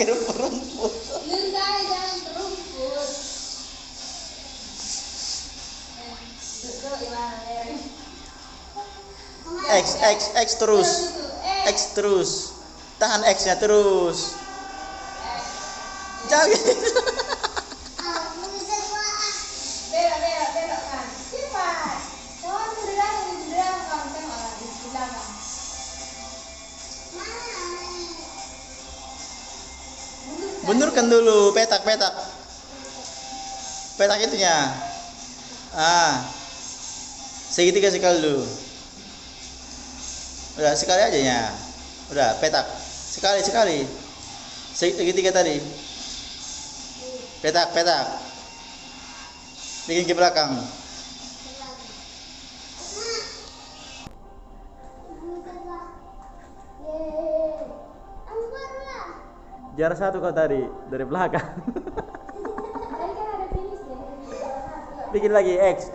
rumput. Lundai jangan berumput. Duduk di mana lereng? X terus. X terus. Tahan X-nya terus. Jangan. Belok kan. Cepat. Jangan di belakang tengok lah di belakang. Benurkan dulu petak itunya. Segitiga sekali dulu. Udah sekali aja ya. Udah petak sekali segitiga tadi. Petak bikin ke belakang. Jarak 1 kau tadi dari belakang. Bikin lagi X.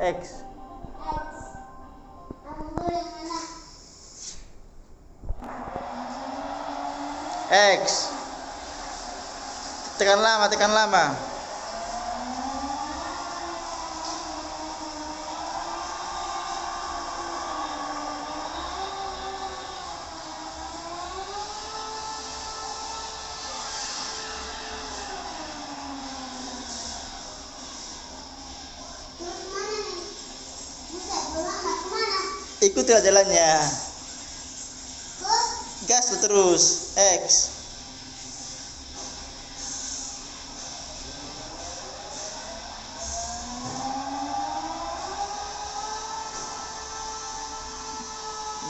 Tekan lama. Ikutilah jalannya. Gas terus. X.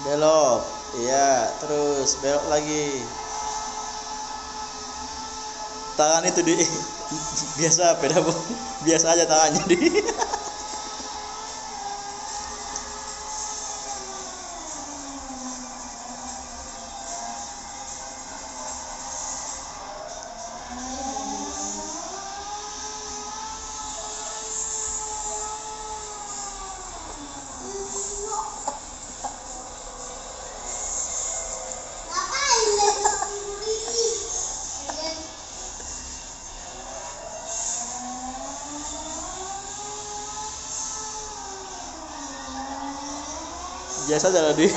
Belok. Iya, terus belok lagi. Tangan itu di biasa biasa aja tangannya di. Biasa aja di.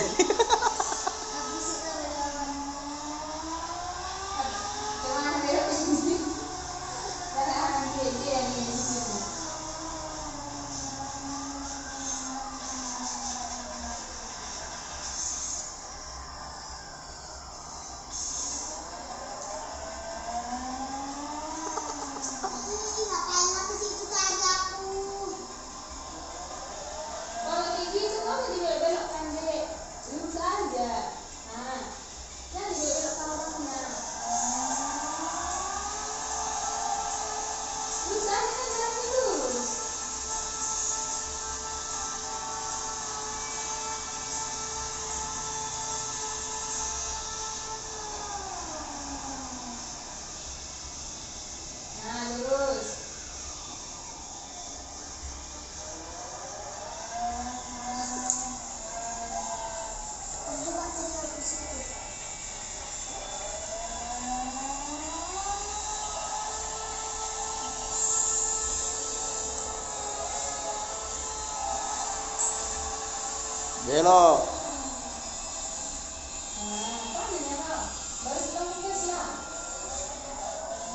Belok.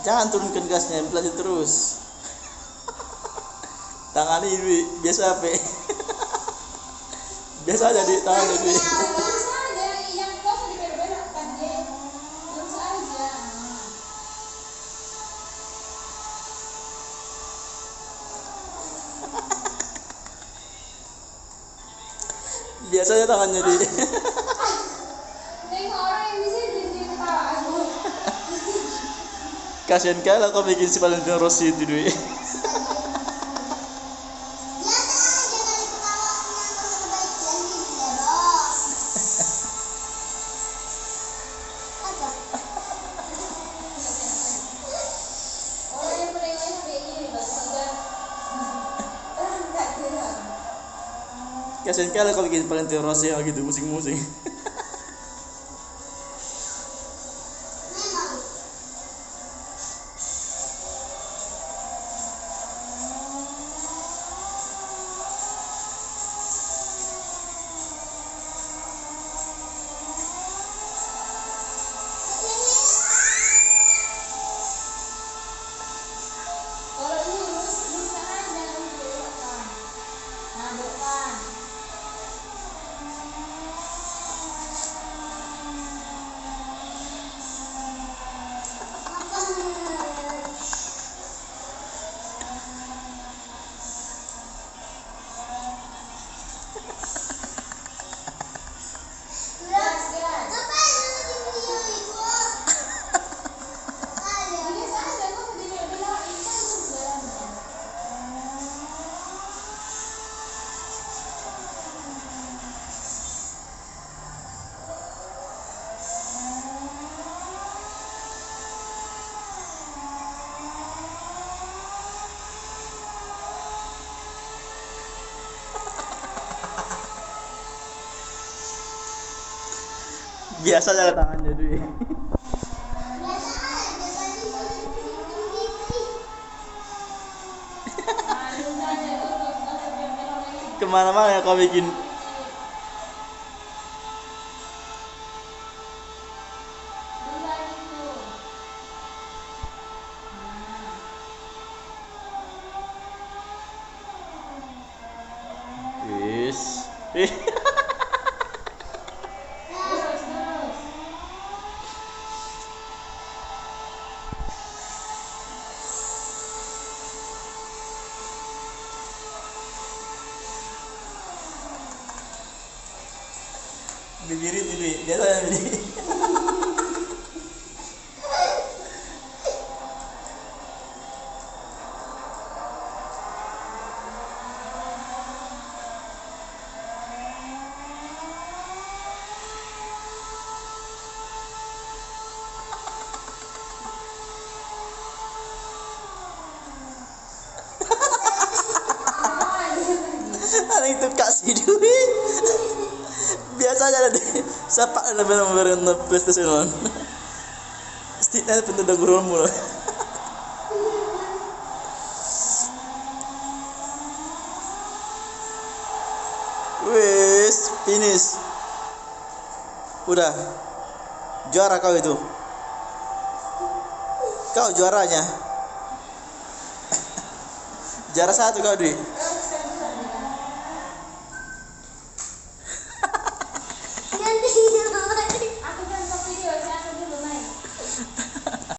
Jangan turunkan gasnya, pelan terus. Tangan ini biasa apa? Biasa aja di tangan ini. Biasanya tangannya di. Kasian kali kau bikin si Valentino Rossi itu dulu. Kasian kali kau bikin Valentino Rossi gitu musing-musing. adukkan. Biasa jalan tangannya Dwi. Kemana-mana kau bikin. Wis. Bibirit ini biasa ini. Ada itu kasih duit. Biasa aja deh. Siapa ada benar-benar PlayStation? Setidaknya penting guru mulu. Wes, finish. Udah. Juara kau itu. Kau juaranya. Juara 1 kau, Dwi. Ganti.